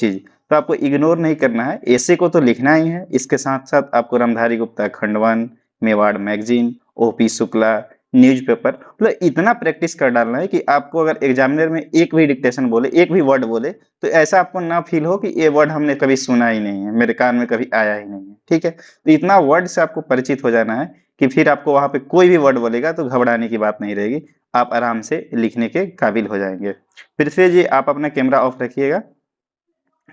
चीज़, तो आपको इग्नोर नहीं करना है, एसे को तो लिखना ही है, इसके साथ-साथ आपको रामधारी गुप्ता खंडवन, Mewar magazine, OP Shukla, newspaper मतलब इतना प्रैक्टिस कर डालना है कि आपको अगर एग्जामिनर में एक भी डिक्टेशन बोले, एक भी वर्ड बोले, तो ऐसा आपको ना फ़ील हो कि ये वर्ड हमने कभी सुना ही नहीं है, मेरे कान में कभी आया ही नहीं है, ठीक है? तो इतना वर्ड से आपको परिचित हो जाना है कि फिर आपको वहाँ पे कोई भी वर्ड बोलेगा तो घबराने की बात नहीं रहेगी, आप आराम से लिखने के काबिल हो जाएँगे। फिर से जी आप अपना कैमरा ऑफ रखिएगा,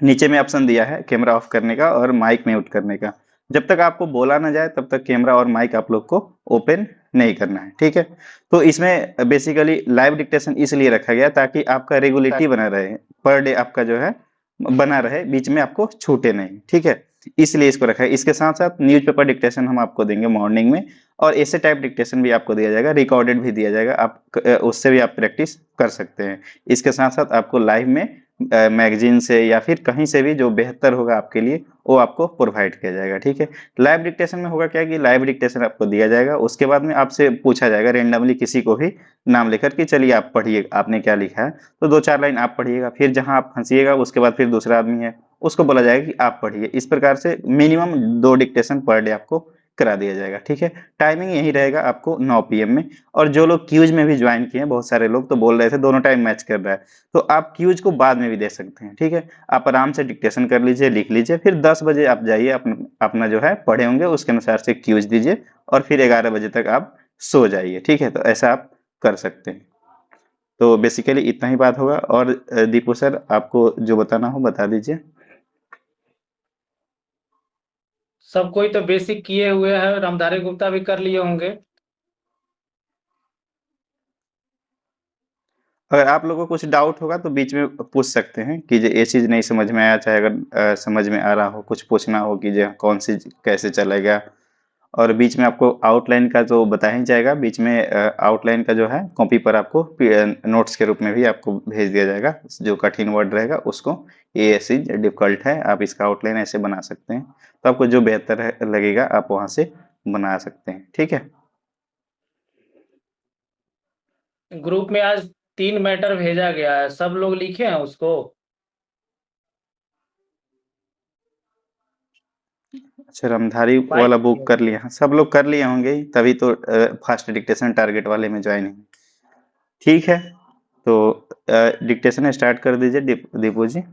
नीचे में ऑप्शन दिया है कैमरा ऑफ करने का और माइक म्यूट करने का। जब तक आपको बोला ना जाए तब तक कैमरा और माइक आप लोग को ओपन नहीं करना है, ठीक है? तो इसमें बेसिकली लाइव डिक्टेशन इसलिए रखा गया ताकि आपका रेगुलेटी बना रहे, पर डे आपका जो है बना रहे, बीच में आपको छूटे नहीं, ठीक है? इसलिए इसको रखा है। इसके साथ-साथ न्यूज़पेपर डिक्टेशन हम आपको देंगे मॉर्निंग में और ऐसे टाइप डिक्टेशन भी आपको दिया जाएगा, रिकॉर्डेड भी दिया जाएगा, आप उससे भी आप प्रैक्टिस कर सकते हैं। इसके साथ-साथ आपको लाइव में मैगज़ीन से या फिर कहीं से भी जो बेहतर होगा आपके लिए, वो आपको प्रोवाइड किया जाएगा, ठीक है? लाइव डिक्टेशन में होगा क्या कि लाइव डिक्टेशन आपको दिया जाएगा, उसके बाद में आपसे पूछा जाएगा रैंडमली किसी को भी नाम लेकर के चलिए आप पढ़िए, आपने क्या लिखा है? तो 2-4 लाइन आप पढ़िएगा, फिर जहाँ आप फँसिएगा उसके बाद फिर दूसरा आदमी है, उसको बोला जाएगा कि आप पढ़िए। इस प्रकार से मिनिमम 2 डिक्टेशन पर डे आपको करा दिया जाएगा, ठीक है? टाइमिंग यही रहेगा आपको 9 पीएम में और जो लोग क्यूज में भी ज्वाइन किए हैं, बहुत सारे लोग तो बोल रहे थे दोनों टाइम मैच कर रहा है, तो आप क्यूज को बाद में भी दे सकते हैं, ठीक है? आप आराम से डिक्टेशन कर लीजिए, लिख लीजिए, फिर 10 बजे आप जाइए अपना जो है पढ़े होंगे उसके अनुसार से क्यूज दीजिए और फिर 11 बजे तक आप सो जाइए, ठीक है? तो ऐसा आप कर सकते हैं। तो बेसिकली इतना ही बात होगा और दीपू सर आपको जो बताना हो बता दीजिए। सब कोई तो बेसिक किए हुए हैं, रामधारी गुप्ता भी कर लिए होंगे। अगर आप लोगों को कुछ डाउट होगा तो बीच में पूछ सकते हैं कि ये चीज़ नहीं समझ में आया, चाहे अगर समझ में आ रहा हो, कुछ पूछना हो कि ये कौन सी कैसे चलेगा। और बीच में आपको आउटलाइन का जो बताया ही जाएगा, बीच में आउटलाइन का जो है कॉपी पर आपको नोट्स के रूप में भी आपको भेज दिया जाएगा, जो कठिन वर्ड रहेगा उसको, ये ऐसी डिफिकल्ट है, आप इसका आउटलाइन ऐसे बना सकते हैं, तो आपको जो बेहतर लगेगा आप वहाँ से बना सकते हैं, ठीक है? ग्रुप में आज 3 मैटर भेजा गया है, सब लोग लिखे हैं उसको? अच्छा, रामधारी बाइक वाला बुक कर लिया, सब लोग कर लिए होंगे ही, तभी तो फास्ट डिक्टेशन टारगेट वाले में ज्वाइन है। ठीक है, तो डिक्टेशन स्टार्ट कर दीजिए दीपू जी।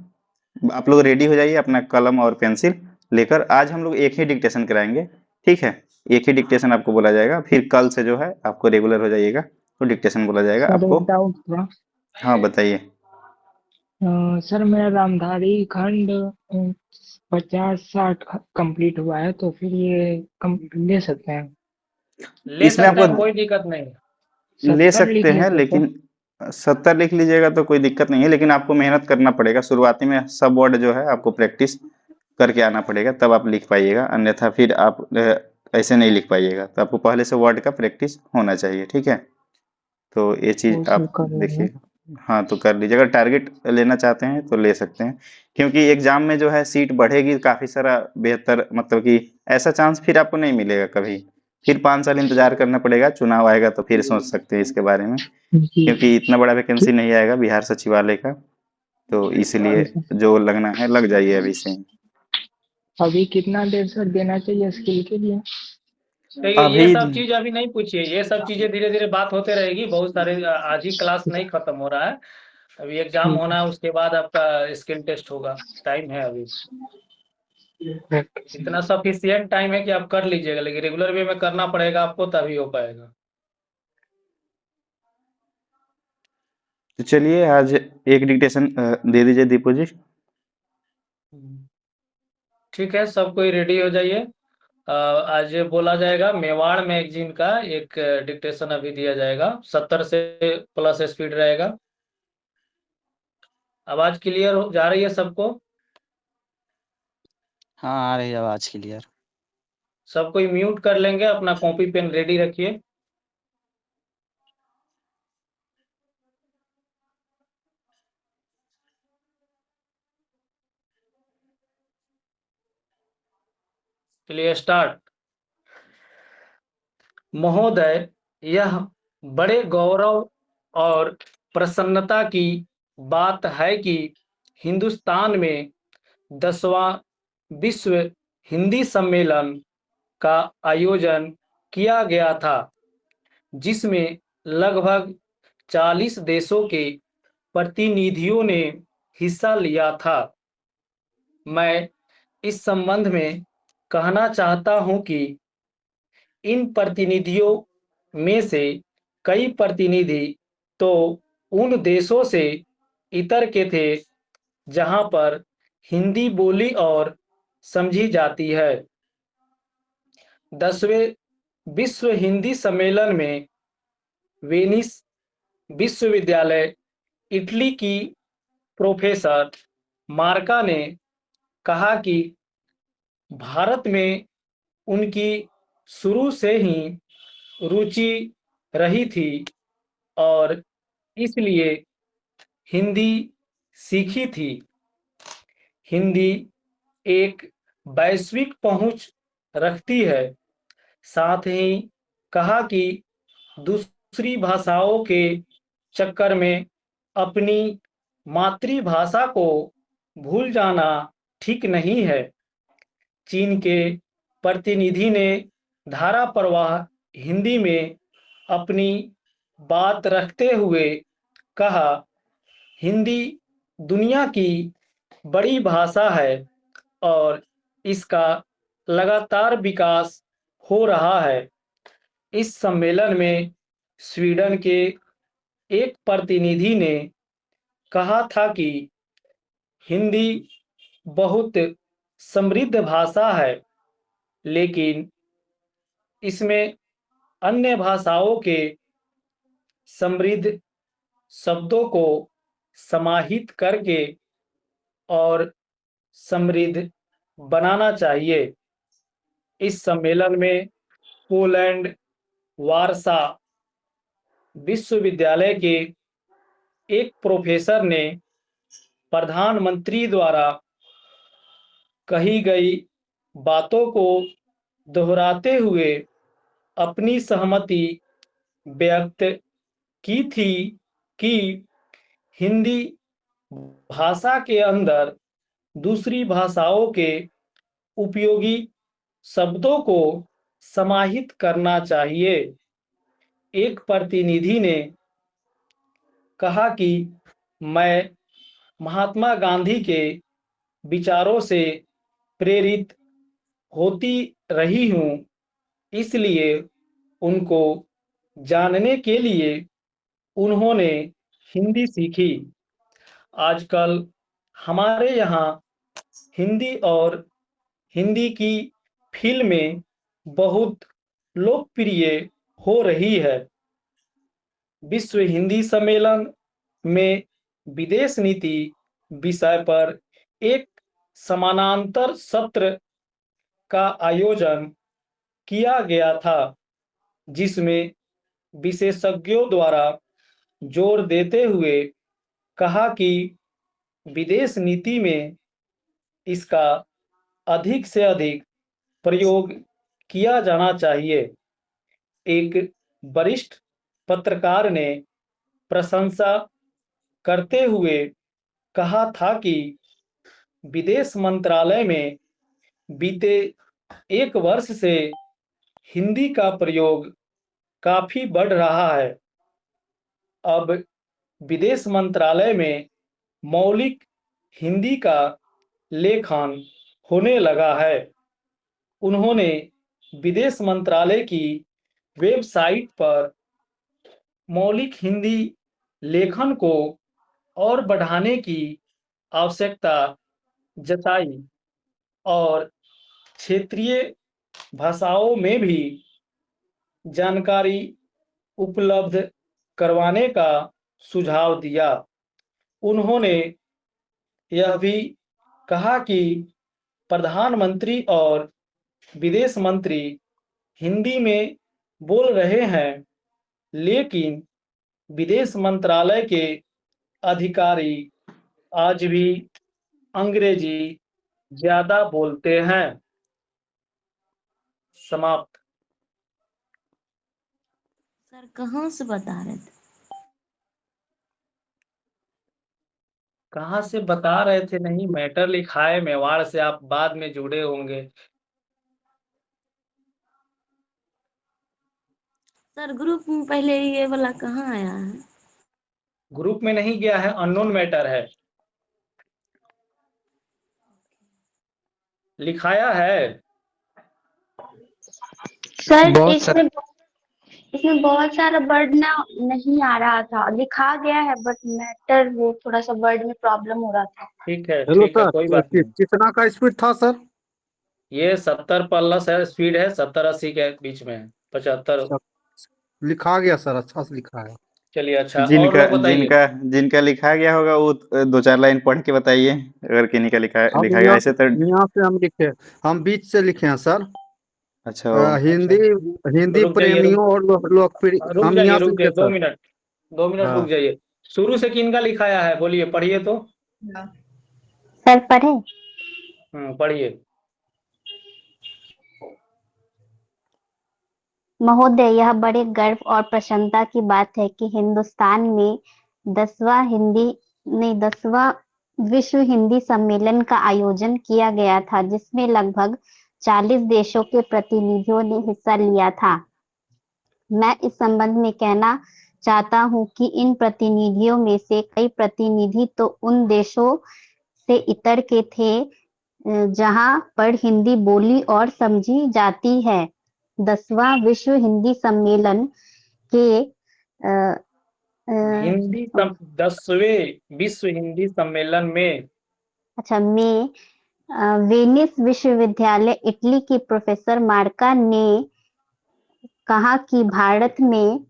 आप लोग रेडी हो जाइए अपना कलम और पेंसिल लेकर। आज हम लोग एक ही डिक्टेशन कराएंगे, ठीक है? एक ही डिक्टेशन आपको बोला जाएगा, फिर कल से जो है आपको रेगुलर हो जाइएगा तो डिक्टेशन बोला जाएगा सर आपको। एक डाउट था। हाँ बताइए। सर मेरा रामधारी खंड 50-60 कंप्लीट हुआ है, तो फिर ये ले सकते हैं? ले इसमें सकते आपको हैं, कोई दिक्कत नहीं। ले 70 लिख सकते हैं, लेते सर? लेकिन 70 लिख लीजिएगा तो कोई दिक्कत नहीं है, लेकिन आपको मेहनत करना पड़ेगा शुरुआती में, सब वर्ड जो है आपको प्रैक्टिस करके आना पड़ेगा, तब आप लिख पाइएगा, अन्यथा फिर आप ऐसे नहीं लिख पाइएगा, तो आपको पहले से वर्ड का प्रैक्टिस होना चाहिए, ठीक है? तो ये चीज़ वो सर आप कर लेंगे। देखिए। हाँ, तो कर लीजिए, अगर टारगेट लेना चाहते हैं तो ले सकते हैं, क्योंकि एग्जाम में जो है सीट बढ़ेगी काफ़ी सारा, बेहतर मतलब कि ऐसा चांस फिर आपको नहीं मिलेगा कभी, फिर 5 साल इंतजार करना पड़ेगा, चुनाव आएगा तो फिर सोच सकते हैं इसके बारे में, जी। क्योंकि इतना बड़ा वैकेंसी नहीं आएगा बिहार सचिवालय का, तो इसलिए जो लगना है लग जाइए अभी से ही। अभी कितना देर सर देना चाहिए स्किल के लिए? देखिए, ये अभी सब चीज अभी नहीं पूछिए, ये सब चीजें धीरे धीरे बात होते रहेगी, बहुत सारे आज ही क्लास नहीं खत्म हो रहा है, अभी एग्जाम ठीक होना है, उसके बाद आपका स्किल टेस्ट होगा, टाइम है अभी। है। इतना सफिशियंट टाइम है कि आप कर लीजिएगा, लेकिन रेगुलर वे में करना पड़ेगा आपको, तभी हो पाएगा। तो चलिए आज एक डिक्टेशन दे दीजिए दीपू जी। ठीक है, सब कोई रेडी हो जाइए। आज बोला जाएगा मेवाड़ मैगजीन का एक डिक्टेशन अभी दिया जाएगा, 70 से प्लस स्पीड रहेगा। आवाज क्लियर जा रही है सबको? हाँ आ रही है आवाज क्लियर। सब कोई म्यूट कर लेंगे, अपना कॉपी पेन रेडी रखिए। चलिए स्टार्ट। महोदय, यह बड़े गौरव और प्रसन्नता की बात है कि हिंदुस्तान में 10वां विश्व हिंदी सम्मेलन का आयोजन किया गया था, जिसमें लगभग 40 देशों के प्रतिनिधियों ने हिस्सा लिया था। मैं इस संबंध में कहना चाहता हूं कि इन प्रतिनिधियों में से कई प्रतिनिधि तो उन देशों से इतर के थे जहां पर हिंदी बोली और समझी जाती है। 10वें विश्व हिंदी सम्मेलन में वेनिस विश्वविद्यालय इटली की प्रोफेसर मार्का ने कहा कि भारत में उनकी शुरू से ही रुचि रही थी और इसलिए हिंदी सीखी थी। हिंदी एक वैश्विक पहुंच रखती है। साथ ही कहा कि दूसरी भाषाओं के चक्कर में अपनी मातृभाषा को भूल जाना ठीक नहीं है। चीन के प्रतिनिधि ने धारा प्रवाह हिंदी में अपनी बात रखते हुए कहा, हिंदी दुनिया की बड़ी भाषा है और इसका लगातार विकास हो रहा है। इस सम्मेलन में स्वीडन के एक प्रतिनिधि ने कहा था कि हिंदी बहुत समृद्ध भाषा है, लेकिन इसमें अन्य भाषाओं के समृद्ध शब्दों को समाहित करके और समृद्ध बनाना चाहिए। इस सम्मेलन में पोलैंड वारसा विश्वविद्यालय के एक प्रोफेसर ने प्रधानमंत्री द्वारा कही गई बातों को दोहराते हुए अपनी सहमति व्यक्त की थी कि हिंदी भाषा के अंदर दूसरी भाषाओं के उपयोगी शब्दों को समाहित करना चाहिए। एक प्रतिनिधि ने कहा कि मैं महात्मा गांधी के विचारों से प्रेरित होती रही हूँ, इसलिए उनको जानने के लिए उन्होंने हिंदी सीखी। आजकल हमारे यहाँ हिंदी और हिंदी की फिल्में बहुत लोकप्रिय हो रही है। विश्व हिंदी सम्मेलन में विदेश नीति विषय पर एक समानांतर सत्र का आयोजन किया गया था, जिसमें विशेषज्ञों द्वारा जोर देते हुए कहा कि विदेश नीति में इसका अधिक से अधिक प्रयोग किया जाना चाहिए। एक वरिष्ठ पत्रकार ने प्रशंसा करते हुए कहा था कि विदेश मंत्रालय में बीते 1 वर्ष से हिंदी का प्रयोग काफी बढ़ रहा है। अब विदेश मंत्रालय में मौलिक हिंदी का लेखन होने लगा है। उन्होंने विदेश मंत्रालय की वेबसाइट पर मौलिक हिंदी लेखन को और बढ़ाने की आवश्यकता जताई और क्षेत्रीय भाषाओं में भी जानकारी उपलब्ध करवाने का सुझाव दिया। उन्होंने यह भी कहा कि प्रधानमंत्री और विदेश मंत्री हिंदी में बोल रहे हैं, लेकिन विदेश मंत्रालय के अधिकारी आज भी अंग्रेजी ज्यादा बोलते हैं। समाप्त। सर कहाँ से बता रहे थे? कहाँ से बता रहे थे? नहीं, मैटर लिखा है मेवाड़ से, आप बाद में जुड़े होंगे। सर ग्रुप में पहले ये वाला कहाँ आया है? ग्रुप में नहीं गया है, अननोन मैटर है, लिखाया है। सर बहुत इसमें बहुत सारा वर्ड ना नहीं आ रहा था, लिखा गया है बट मैटर वो थोड़ा सा वर्ड में प्रॉब्लम हो रहा था। ठीक है, हेलो ठीक है, सर, कोई बात नहीं। कितना का स्पीड था सर? ये 70 प्लस है, स्पीड है 70-80 के बीच में है, 75। लिखा गया सर, अच्छा से लिखा है। चलिए, अच्छा, और जिनका लोग बताइए। जिनका जिनका लिखा गया होगा वो 2-4 लाइन पढ़ के बताइए, अगर किन्हीं का अब लिखा गया ऐसे तो। यहाँ से हम लिखे, हम बीच से लिखे हैं सर। अच्छा हिंदी हिंदी रुक जाइए, प्रेमियों और लोकप्रिय, रुक हम जाइए, यहाँ से रुक जाइए, लिखे 2 सर। मिनट, 2 मिनट हाँ। रुक जाइए। शुरू से किनका लिखाया है, बोलिए, पढ़िए तो। सर पढ़े? पढ़िए। महोदय, यह बड़े गर्व और प्रसन्नता की बात है कि हिंदुस्तान में 10वां विश्व हिंदी सम्मेलन का आयोजन किया गया था, जिसमें लगभग 40 देशों के प्रतिनिधियों ने हिस्सा लिया था। मैं इस संबंध में कहना चाहता हूं कि इन प्रतिनिधियों में से कई प्रतिनिधि तो उन देशों से इतर के थे जहां पर हिंदी बोली और समझी जाती है। 10वां विश्व हिंदी सम्मेलन के 10वें विश्व हिंदी सम्मेलन में में वेनिस विश्वविद्यालय इटली की प्रोफेसर मार्का ने कहा कि भारत में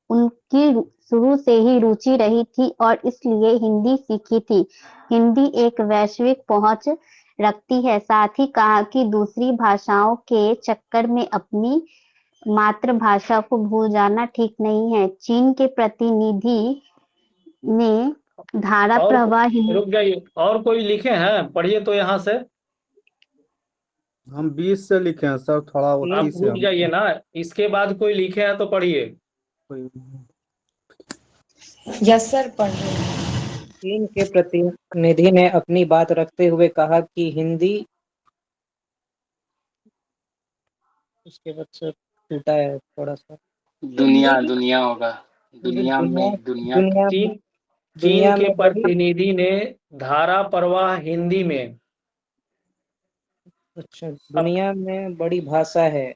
उनकी शुरू से ही रुचि रही थी और इसलिए हिंदी सीखी थी। हिंदी एक वैश्विक पहुंच रखती है। साथ ही कहा कि दूसरी भाषाओं के चक्कर में अपनी मातृभाषा को भूल जाना ठीक नहीं है। चीन के प्रतिनिधि ने धारा और प्रवाह रुक जाइए, और कोई लिखे हैं? पढ़िए तो यहाँ से। हम 20 से लिखे हैं सर, थोड़ा आप उठी से रुक हम। जाइए ना, इसके बाद कोई लिखे हैं तो पढ़िए। यस सर, पढ़ रहे हैं। चीन के प्रतिनिधि ने अपनी बात रखते हुए कहा कि हिंदी, उसके बाद से टूटा है थोड़ा सा। दुनिया होगा। दुनिया में दुनिया चीन दुनिया के में बड़ी, प्रतिनिधि ने धारा प्रवाह हिंदी में। अच्छा, दुनिया में बड़ी भाषा है,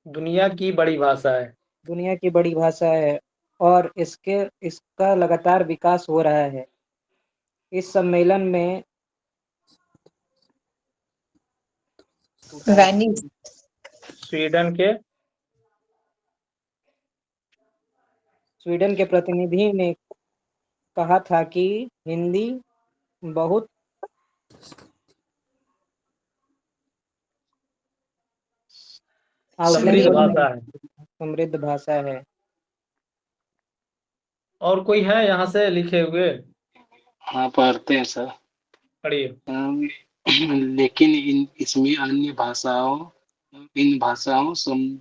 दुनिया की बड़ी भाषा है। दुनिया की बड़ी भाषा है और इसका लगातार विकास हो रहा है। इस सम्मेलन में वेनिस स्वीडन के प्रतिनिधि ने कहा था कि हिंदी बहुत समृद्ध भाषा है। समृद्ध भाषा है। और कोई है यहाँ से लिखे हुए? हाँ, पढ़ते हैं सर। पढ़िए। लेकिन इसमें अन्य इन भाषाओं समृद्ध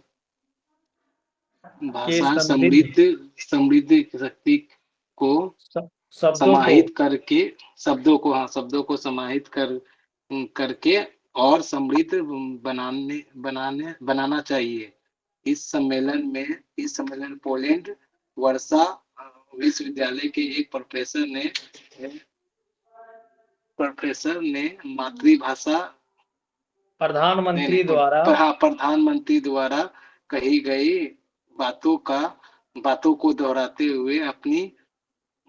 शक्ति को समाहित करके शब्दों को समाहित करके और समृद्ध बनाना चाहिए। इस सम्मेलन पोलैंड वर्सा विश्वविद्यालय के एक प्रोफेसर ने मातृभाषा प्रधानमंत्री द्वारा कही गई बातों को दोहराते हुए अपनी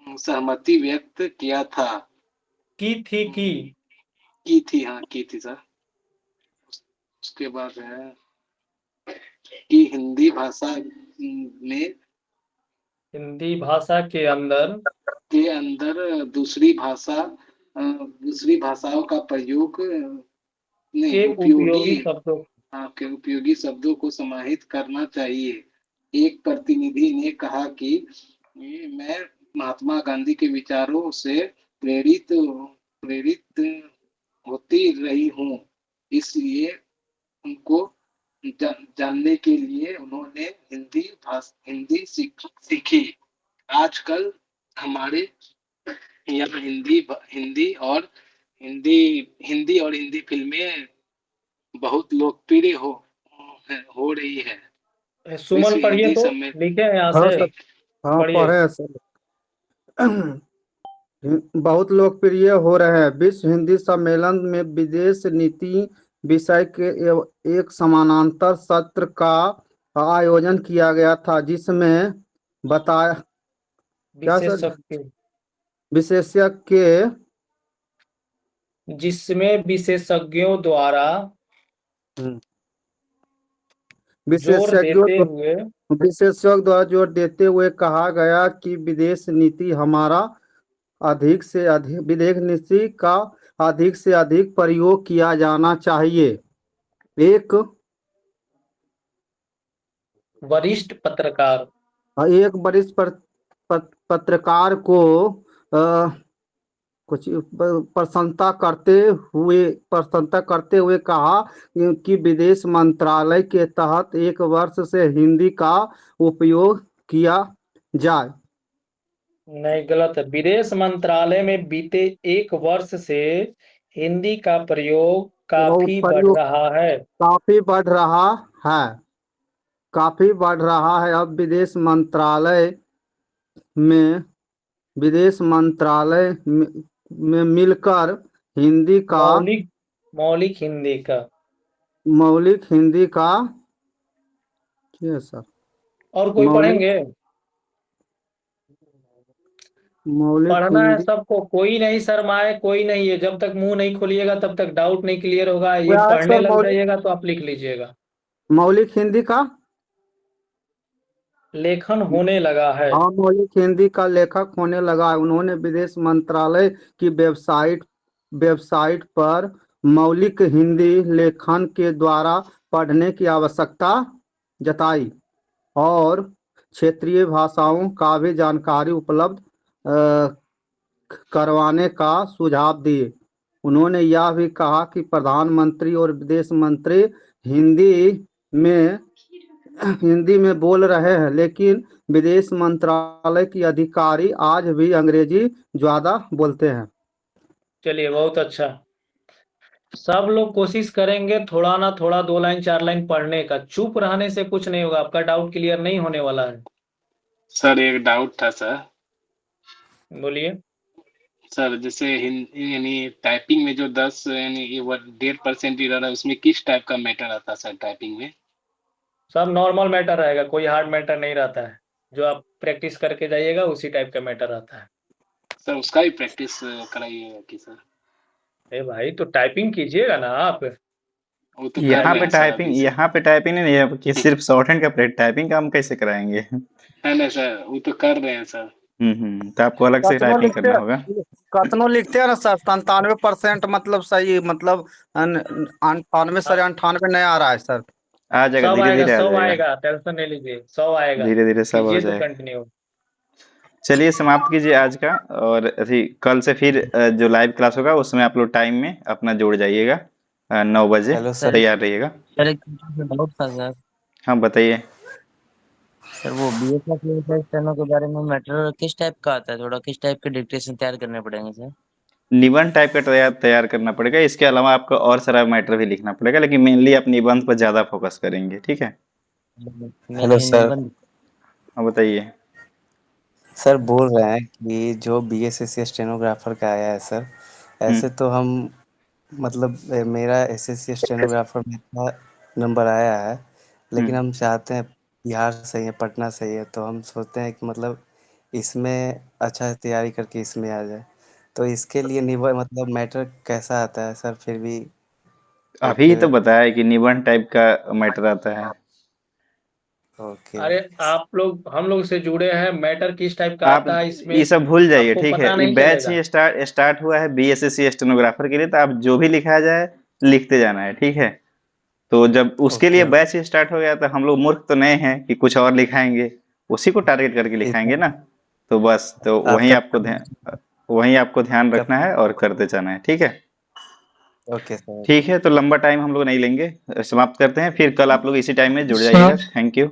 सहमति व्यक्त किया था। की थी सर। उसके बाद है कि हिंदी भाषा के अंदर दूसरी भाषाओं का प्रयोग उपयोगी शब्दों को समाहित करना चाहिए। एक प्रतिनिधि ने कहा कि मैं महात्मा गांधी के विचारों से प्रेरित होती रही हूँ, इसलिए उनको जानने के लिए उन्होंने हिंदी सीखी। आजकल हमारे यहाँ हिंदी और हिंदी फिल्में बहुत लोकप्रिय हो रही है। सुमन विश्व पढ़िए हिंदी तो, सम्मेलन लिखे हैं यहाँ हाँ से, सर, हाँ पढ़िए। पढ़े हैं सर। बहुत लोकप्रिय हो रहे हैं। विश्व हिंदी सम्मेलन में विदेश नीति विषय के एक समानांतर सत्र का आयोजन किया गया था, जिसमें बताया क्या सर, विशेषज्ञ, विशेषज्ञ के जिसमें विशेषज्ञों द्वारा जोर देते हुए विशेषज्ञ द्वारा जोर देते हुए कहा गया कि विदेश नीति हमारा अधिक से अधिक विदेश नीति का अधिक से अधिक प्रयोग किया जाना चाहिए। एक वरिष्ठ पत्रकार वरिष्ठ पत्रकार को कुछ प्रशंसा करते हुए कहा कि विदेश मंत्रालय के तहत एक वर्ष से हिंदी का उपयोग किया जाए। नहीं, गलत है। विदेश मंत्रालय में बीते एक वर्ष से हिंदी का प्रयोग काफी बढ़ रहा है। काफी बढ़ रहा है, काफी बढ़ रहा है। अब विदेश मंत्रालय में मिलकर हिंदी का मौलिक हिंदी का क्या सर, और कोई पढ़ेंगे? मौलिक पढ़ना है हिंदी सबको, कोई नहीं शर्माए, कोई नहीं है। जब तक मुंह नहीं खोलिएगा तब तक डाउट नहीं क्लियर होगा। ये क्या है पढ़ने सर, लग जाइएगा तो आप लिख लीजिएगा। मौलिक हिंदी का लेखन होने लगा है। हाँ, मौलिक हिंदी का लेखक होने लगा है। उन्होंने विदेश मंत्रालय की वेबसाइट पर मौलिक हिंदी लेखन के द्वारा पढ़ने की आवश्यकता जताई और क्षेत्रीय भाषाओं का भी जानकारी उपलब्ध करवाने का सुझाव दिए। उन्होंने यह भी कहा कि प्रधानमंत्री और विदेश मंत्री हिंदी में बोल रहे हैं, लेकिन विदेश मंत्रालय की अधिकारी आज भी अंग्रेजी ज्यादा बोलते हैं। चलिए, बहुत अच्छा। सब लोग कोशिश करेंगे थोड़ा ना थोड़ा 2 लाइन 4 लाइन पढ़ने का। चुप रहने से कुछ नहीं होगा, आपका डाउट क्लियर नहीं होने वाला है। सर एक डाउट था सर। बोलिए सर। जैसे यानी टाइपिंग में जो 10 यानी 1.5% एरर है, उसमें किस टाइप का मैटर आता है सर टाइपिंग में? सब नॉर्मल मैटर रहेगा, कोई हार्ड मैटर नहीं रहता है। जो आप प्रैक्टिस करके जाइएगा उसी टाइप का मैटर आता है। सर उसका भी प्रैक्टिस कराइएगा कि सर? अरे भाई, तो टाइपिंग कीजिएगा ना आप। वो तो यहाँ पे टाइपिंग नहीं है कि सिर्फ शॉर्ट हैंड का टाइपिंग का हम कैसे कराएंगे? नहीं सर, वो तो कर रहे हैं सर। तो आपको अलग से टाइपिंग करना होगा। कतनो लिखते हैं ना सर, 97% मतलब सही, मतलब 98 से 98 नहीं आ रहा है सर। आ जाएगा, धीरे धीरे आ जाएगा। टेंशन नहीं लीजिए, 100 आएगा। धीरे धीरे सब हो जाएगा। कंटिन्यू। चलिए समाप्त कीजिए आज का, और अभी कल से फिर जो लाइव क्लास होगा उसमें आप लोग टाइम में अपना जुड़ जाइएगा। 9 बजे तैयार रहिएगा। सर एक डाउट था सर। हाँ बताइए सर। वो बीएसएफ स्टेनो के बारे में मैटर किस टाइप का आता है? थोड़ा किस टाइप के डिक्टेशन तैयार करने पड़ेंगे सर? निबंध टाइप का तैयार करना पड़ेगा। इसके अलावा आपको और सारा मैटर भी लिखना पड़ेगा, लेकिन मेनली आप निबंध पर ज्यादा फोकस करेंगे। ठीक है। Hello sir. हाँ बताइए सर। बोल रहे हैं कि जो बीएसएससी स्टेनोग्राफर का आया है सर, ऐसे तो हम मतलब मेरा एसएससी स्टेनोग्राफर में इतना नंबर आया है, लेकिन हम चाहते हैं बिहार सही है, पटना सही है, तो हम सोचते हैं कि मतलब इसमें अच्छा तैयारी करके इसमें आ जाए। तो इसके लिए मतलब मैटर कैसा आता है सर? फिर भी अभी तो बताया कि निबंध टाइप का मैटर आता है। अरे हम लोग से जुड़े हैं, मैटर किस टाइप का आप आता है इसमें ये सब भूल जाइए। ठीक है, ये बैच चलेगा। ही स्टार्ट हुआ है बीएसएससी स्टेनोग्राफर के लिए, तो आप जो भी लिखा जाए लिखते जाना है। ठीक है। तो जब उसके लिए बैच ही स्टार्ट हो गया तो हम लोग मूर्ख तो नहीं हैं कि कुछ और लिखाएंगे, उसी को टारगेट करके लिखाएंगे ना। तो बस तो वहीं आपको ध्यान रखना है और करते जाना है। ठीक है। Okay sir. ठीक है, तो लंबा टाइम हम लोग नहीं लेंगे, समाप्त करते हैं। फिर कल आप लोग इसी टाइम में जुड़ जाइएगा। Thank you.